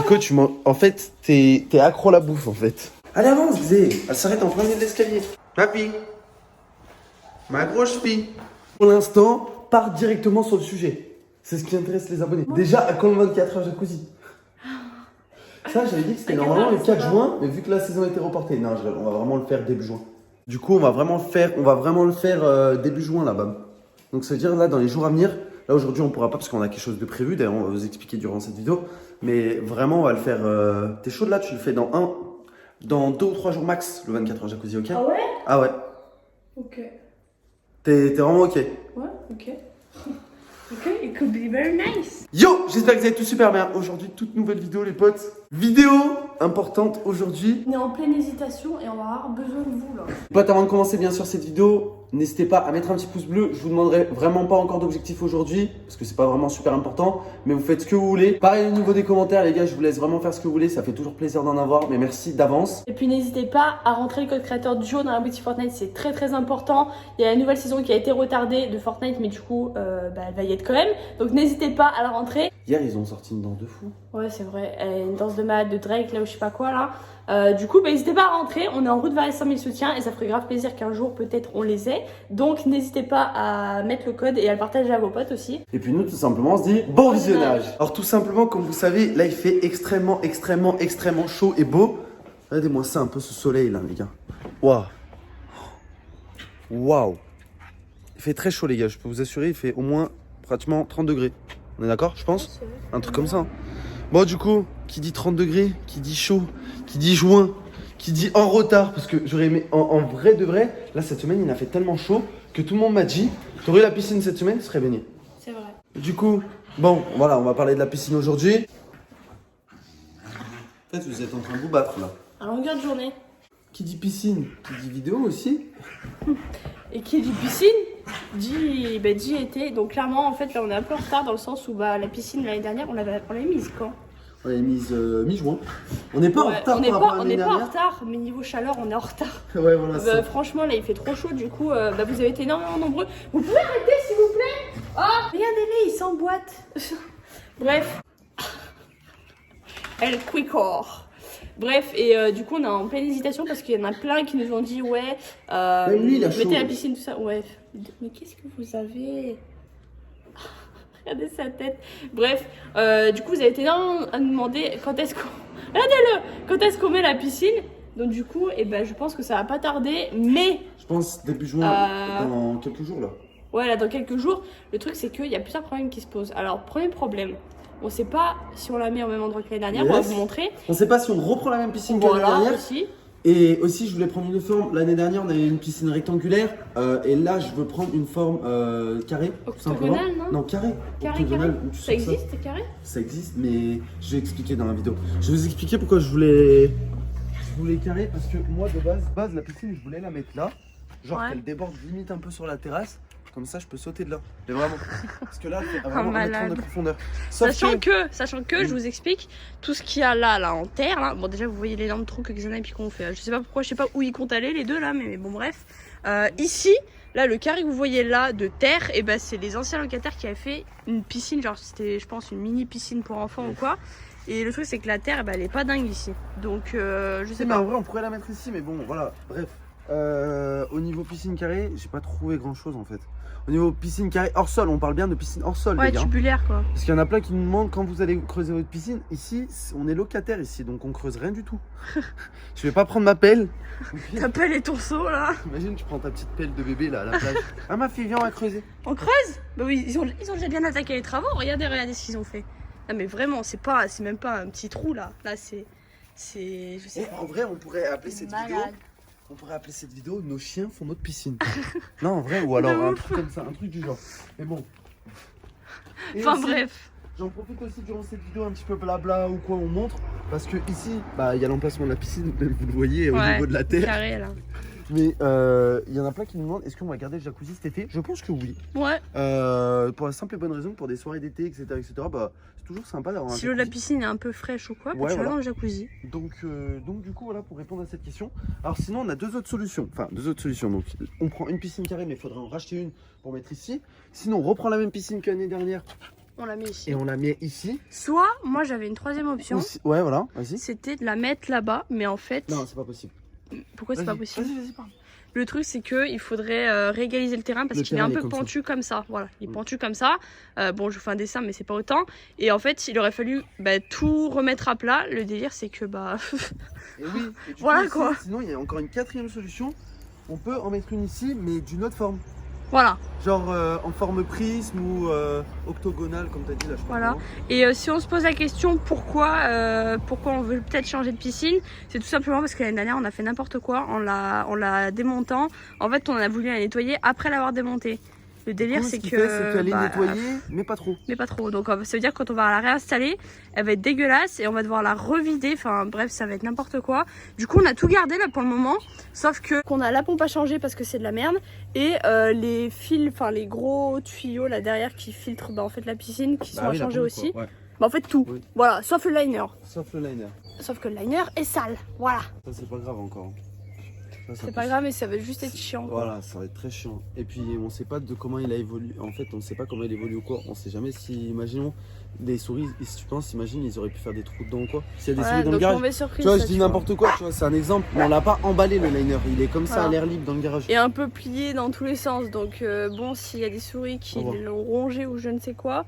Coach, en fait, t'es accro à la bouffe, en fait. Allez, avance, Zé. Elle s'arrête en plein milieu de l'escalier. Ma fille. Ma grosse fille. Pour l'instant, part directement sur le sujet. C'est ce qui intéresse les abonnés. Déjà, à quand le 24 heures jacuzzi? Ça, j'avais dit que c'était normalement le 4 juin, mais vu que la saison a été reportée, non, on va vraiment le faire début juin. Du coup, on va vraiment le faire début juin là-bas. Donc, ça veut dire là, dans les jours à venir, là aujourd'hui, on pourra pas parce qu'on a quelque chose de prévu. D'ailleurs, on va vous expliquer durant cette vidéo. Mais vraiment, on va le faire. T'es chaud de là? Tu le fais dans 2 ou 3 jours max, le 24 heures jacuzzi, ok? Ah ouais? Ah ouais. Ok. T'es vraiment ok? Ouais, ok. Ok, it could be very nice. Yo, j'espère que vous allez tous super bien. Aujourd'hui, toute nouvelle vidéo, les potes. Vidéo importante aujourd'hui. On est en pleine hésitation et on va avoir besoin de vous là. Potes, avant de commencer bien sûr cette vidéo, n'hésitez pas à mettre un petit pouce bleu. Je vous demanderai vraiment pas encore d'objectif aujourd'hui parce que c'est pas vraiment super important, mais vous faites ce que vous voulez. Pareil au niveau des commentaires, les gars, je vous laisse vraiment faire ce que vous voulez. Ça fait toujours plaisir d'en avoir, mais merci d'avance. Et puis n'hésitez pas à rentrer le code créateur du jour dans la boutique Fortnite, c'est très très important. Il y a la nouvelle saison qui a été retardée de Fortnite, mais du coup, elle va y être quand même. Donc n'hésitez pas à la rentrer. Hier, ils ont sorti une danse de fou. Ouais, c'est vrai. Une danse de malade de Drake, là où je sais pas quoi là. Du coup, n'hésitez pas à rentrer. On est en route vers les 100 000 soutiens et ça ferait grave plaisir qu'un jour peut-être on les ait. Donc n'hésitez pas à mettre le code et à le partager à vos potes aussi. Et puis nous, tout simplement, on se dit bon visionnage. Alors tout simplement, comme vous savez, là, il fait extrêmement chaud et beau. Regardez-moi ça, un peu ce soleil là, les gars. Waouh. Waouh. Il fait très chaud, les gars. Je peux vous assurer, il fait au moins pratiquement 30 degrés. On est d'accord, je pense? Un truc comme ça. Bon, du coup, qui dit 30 degrés, qui dit chaud, qui dit juin, qui dit en retard, parce que j'aurais aimé, en vrai de vrai, là, cette semaine, il a fait tellement chaud que tout le monde m'a dit, t'aurais la piscine cette semaine, tu serais baigné. C'est vrai. Du coup, bon, voilà, on va parler de la piscine aujourd'hui. En fait, vous êtes en train de vous battre, là. À longueur de journée. Qui dit piscine, qui dit vidéo aussi. Et qui dit piscine dit été. Donc clairement, en fait, là, on est un peu en retard dans le sens où la piscine l'année dernière, on l'avait mise quand? On l'avait mise mi-juin. On n'est pas en retard on n'est par rapport à pas, l'année en dernière. retard, mais niveau chaleur, on est en retard. Ouais, voilà, Franchement, là, il fait trop chaud. Du coup, vous avez été énormément nombreux. Vous pouvez arrêter, s'il vous plaît? Oh, regardez-les, ils s'emboîtent. Bref. El Quickor. Bref, et du coup, on est en pleine hésitation parce qu'il y en a plein qui nous ont dit ouais, Même lui, il a chaud. mettez la piscine, tout ça. Ouais, mais qu'est-ce que vous avez? Regardez sa tête. Bref, du coup, vous avez été énormément à nous demander quand est-ce qu'on. Regardez-le! Quand est-ce qu'on met la piscine? Donc, du coup, je pense que ça va pas tarder, mais. Je pense début juin, dans quelques jours là. Ouais, là, dans quelques jours. Le truc, c'est qu'il y a plusieurs problèmes qui se posent. Alors, premier problème. On sait pas si on la met au même endroit que l'année dernière, Yes. on va vous montrer. On sait pas si on reprend la même piscine que l'année dernière. Aussi. Et aussi, je voulais prendre une forme. L'année dernière, on avait une piscine rectangulaire. Et là, je veux prendre une forme carrée. Tout simplement. Octogonale, non? Non, carré. Carré, Octogonale, carré. où tu Ça sors existe, carré? Ça existe, mais je vais expliquer dans la vidéo. Je vais vous expliquer pourquoi je voulais carré. Parce que moi, de base, la piscine, je voulais la mettre là. Genre Ouais. qu'elle déborde limite un peu sur la terrasse. Comme ça, je peux sauter de là. Mais vraiment. Parce que là, elle fait vraiment 1 mètre de profondeur. Sachant que, je vous explique, tout ce qu'il y a là en terre, là, bon déjà vous voyez l'énorme trou que Xana et Pico ont fait. Je sais pas pourquoi, je sais pas où ils comptent aller les deux là, mais bon bref. Ici, là le carré que vous voyez là de terre, et c'est les anciens locataires qui avaient fait une piscine, genre c'était je pense une mini piscine pour enfants ou quoi. Et le truc c'est que la terre, elle est pas dingue ici. Donc je sais Mais pas. en vrai, on pourrait la mettre ici, mais bon, voilà. Bref. Au niveau piscine carrée, j'ai pas trouvé grand chose en fait. Au niveau piscine carrée hors sol, on parle bien de piscine hors sol, Ouais, les gars. tubulaire quoi. Parce qu'il y en a plein qui nous demandent quand vous allez creuser votre piscine. Ici, on est locataire ici, donc on creuse rien du tout. Je vais pas prendre ma pelle. Ta pelle et ton seau là. Imagine, tu prends ta petite pelle de bébé là à la plage. Ah, ma fille, viens, on va creuser. On creuse? Bah oui, ils ont déjà bien attaqué les travaux. Regardez ce qu'ils ont fait. Non mais vraiment, c'est même pas un petit trou là. Là c'est, je sais pas. En vrai, on pourrait appeler cette vidéo. On pourrait appeler cette vidéo Nos chiens font notre piscine. Non, en vrai, ou alors un truc comme ça, un truc du genre. Mais bon. Et Enfin aussi, bref. j'en profite aussi durant cette vidéo un petit peu blabla ou quoi, on montre. Parce que ici, il y a l'emplacement de la piscine, même vous le voyez au niveau de la terre. Carré là. Mais il y en a plein qui nous demandent est-ce qu'on va garder le jacuzzi cet été? Je pense que oui. Ouais. Pour la simple et bonne raison, pour des soirées d'été, etc., c'est toujours sympa d'avoir un Si l'eau de la jacuzzi. piscine est un peu fraîche ou quoi, Ouais, tu vas voilà. dans le jacuzzi. Donc du coup, voilà, pour répondre à cette question. Alors sinon, on a deux autres solutions. Donc, on prend une piscine carrée, mais il faudrait en racheter une pour mettre ici. Sinon, on reprend la même piscine que l'année dernière. on la met ici. Et on la met ici. Soit, moi j'avais une troisième option. Ouais, voilà, vas-y. C'était de la mettre là-bas, mais en fait. Non, c'est pas possible. Pourquoi c'est pas possible? Vas-y, parle. Le truc, c'est qu'il faudrait réégaliser le terrain parce qu'il est un peu pentu comme ça. Voilà, il est pentu comme ça. Bon, je vous fais un dessin, mais c'est pas autant. Et en fait, il aurait fallu tout remettre à plat. Le délire, c'est que Et oui, et voilà coup, quoi. Sinon, il y a encore une quatrième solution. On peut en mettre une ici, mais d'une autre forme. Voilà. Genre en forme prisme ou octogonale, comme tu as dit là, je crois. Voilà. Et si on se pose la question pourquoi on veut peut-être changer de piscine, c'est tout simplement parce que l'année dernière on a fait n'importe quoi en la démontant. En fait, on a voulu la nettoyer après l'avoir démontée. Le délire, c'est que. C'est qu'elle est nettoyée, mais pas trop. Mais pas trop. Donc ça veut dire que quand on va la réinstaller, elle va être dégueulasse et on va devoir la revider. Enfin bref, ça va être n'importe quoi. Du coup, on a tout gardé là pour le moment. Sauf que qu'on a la pompe à changer parce que c'est de la merde. Et les fils, enfin les gros tuyaux là derrière qui filtrent en fait la piscine, qui sont à changer aussi. Ouais. En fait tout. Oui. Voilà, sauf le liner. Sauf le liner. Sauf que le liner est sale. Voilà. Ça, c'est pas grave encore. C'est pas grave, mais ça va juste être chiant. Quoi. Voilà, ça va être très chiant. Et puis on sait pas de comment il a évolué. En fait, on sait pas comment il évolue ou quoi. On sait jamais si, imaginons, des souris, si tu penses, imagine, ils auraient pu faire des trous dedans ou quoi. S'il y a des souris dans le garage. Surprise, tu vois, je dis n'importe quoi, tu vois, c'est un exemple. Mais on l'a pas emballé le liner. Il est comme ça à l'air libre dans le garage. Et un peu plié dans tous les sens. Donc bon, s'il y a des souris qui l'ont rongé ou je ne sais quoi.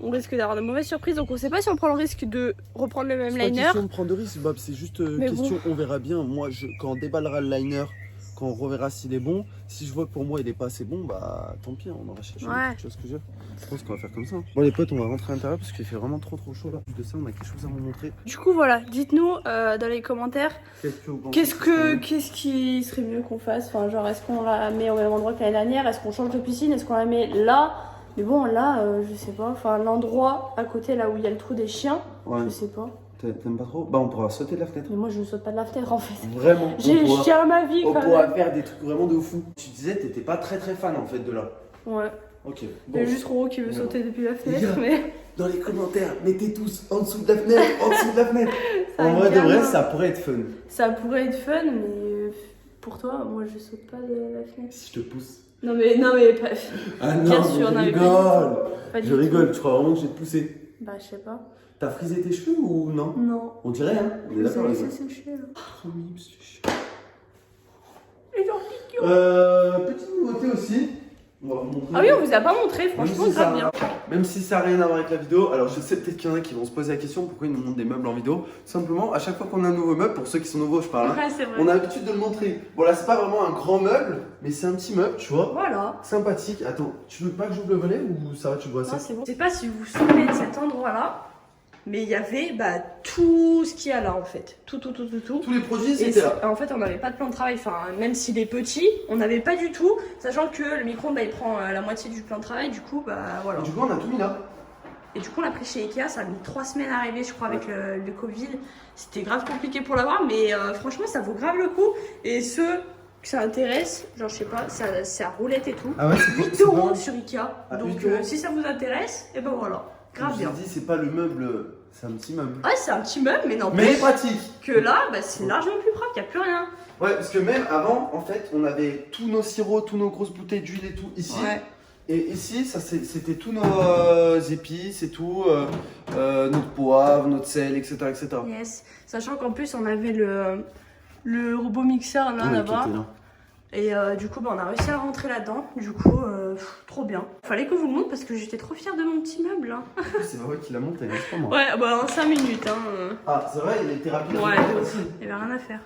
On risque d'avoir de mauvaises surprises, donc on sait pas si on prend le risque de reprendre le même liner. C'est pas question de prendre de risque, Bob, c'est juste question, on verra bien. Moi, quand on déballera le liner, quand on reverra s'il est bon, si je vois que pour moi il est pas assez bon, bah tant pis, on aura cherché quelque chose que je pense qu'on va faire comme ça. Bon les potes, on va rentrer à l'intérieur parce qu'il fait vraiment trop chaud là. Plus de ça, on a quelque chose à vous montrer. Du coup voilà, dites-nous dans les commentaires qu'est-ce qui serait mieux qu'on fasse. Enfin genre est-ce qu'on la met au même endroit que l'année dernière, est-ce qu'on change de piscine, est-ce qu'on la met là? Mais bon là, je sais pas, enfin l'endroit à côté là où il y a le trou des chiens, je sais pas. T'aimes pas trop? Bah on pourra sauter de la fenêtre. Mais moi je ne saute pas de la fenêtre en fait. Vraiment. Je tiens à ma vie on pourra faire des trucs vraiment de fou. Tu disais t'étais pas très fan en fait de là. Ouais. Ok. Bon. Il y a juste Roro qui veut sauter depuis la fenêtre. Mais... Dans les commentaires, mettez tous en dessous de la fenêtre, en dessous de la fenêtre. En vrai de vrai, ça pourrait être fun. Ça pourrait être fun, mais pour toi, moi je saute pas de la fenêtre. Si je te pousse. Non mais pas. Ah non, bien sûr, je rigole. Je rigole, tu crois vraiment que je vais te pousser? Bah je sais pas. T'as frisé tes cheveux ou non? Non. On dirait hein? On est d'accord les gars. C'est séché là. Trop mignon ce chien. Et genre petite nouveauté aussi. On va vous montrer. Ah oui, on vous a pas montré, franchement, grave bien. Même si ça n'a rien à voir avec la vidéo, alors je sais peut-être qu'il y en a qui vont se poser la question pourquoi ils nous montrent des meubles en vidéo. Simplement, à chaque fois qu'on a un nouveau meuble, pour ceux qui sont nouveaux, je parle, ouais, vrai. on a l'habitude de le montrer. Bon, là, c'est pas vraiment un grand meuble, mais c'est un petit meuble, tu vois. Voilà. Sympathique. Attends, tu veux pas que j'ouvre le volet ou ça va, tu vois ça? Non, c'est bon. Je sais pas si vous vous souvenez de cet endroit-là, mais il y avait tout ce qu'il y a là en fait. Tout. Tous les produits, c'était là. En fait, on n'avait pas de plan de travail. Enfin, même s'il est petit, on n'avait pas du tout. Sachant que le micro-ondes, il prend la moitié du plan de travail. Du coup, voilà. Et du coup, on a tout mis là. Et du coup, on l'a pris chez Ikea. Ça a mis 3 semaines à arriver, je crois, avec le Covid. C'était grave compliqué pour l'avoir, mais franchement, ça vaut grave le coup. Et ceux que ça intéresse, genre, je sais pas, c'est à roulette et tout. Ah ouais, 8 € sur Ikea. Donc, si ça vous intéresse, et ben voilà. Grave bien. Je dis, c'est pas le meuble, c'est un petit meuble. Ouais, c'est un petit meuble, mais non. Mais pratique. Que là, c'est largement plus propre, il n'y a plus rien. Ouais, parce que même avant, en fait, on avait tous nos sirops, tous nos grosses bouteilles d'huile et tout ici. Ouais. Et ici, ça c'était tous nos épices et tout, notre poivre, notre sel, etc. Yes. Sachant qu'en plus, on avait le robot mixeur là-bas. Et du coup, on a réussi à rentrer là-dedans. Du coup, trop bien. Fallait que vous le montre parce que j'étais trop fière de mon petit meuble. Hein. C'est vrai qu'il a monté, c'est pas moi. Ouais, bah en 5 minutes. Hein. Ah, c'est vrai, il était rapide. Ouais, il n'y avait rien à faire.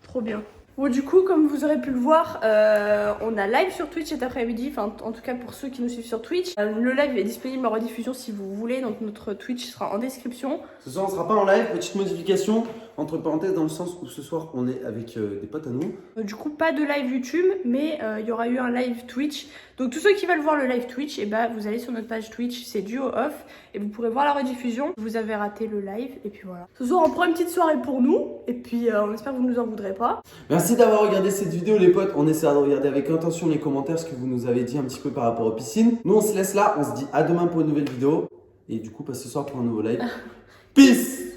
Trop bien. Bon, du coup, comme vous aurez pu le voir, on a live sur Twitch cet après-midi. Enfin, en tout cas pour ceux qui nous suivent sur Twitch. Le live est disponible en rediffusion si vous voulez. Donc notre Twitch sera en description. Ce soir, on sera pas en live. Petite modification, entre parenthèses, dans le sens où ce soir, on est avec des potes à nous. Du coup, pas de live YouTube, mais il y aura eu un live Twitch. Donc tous ceux qui veulent voir le live Twitch, vous allez sur notre page Twitch, c'est Duo Off. Et vous pourrez voir la rediffusion. Vous avez raté le live, et puis voilà. Ce soir, on prend une petite soirée pour nous. Et puis, on espère que vous ne nous en voudrez pas. Merci d'avoir regardé cette vidéo, les potes. On essaiera de regarder avec attention les commentaires, ce que vous nous avez dit un petit peu par rapport aux piscines. Nous, on se laisse là. On se dit à demain pour une nouvelle vidéo. Et du coup, pas ce soir pour un nouveau live. Peace!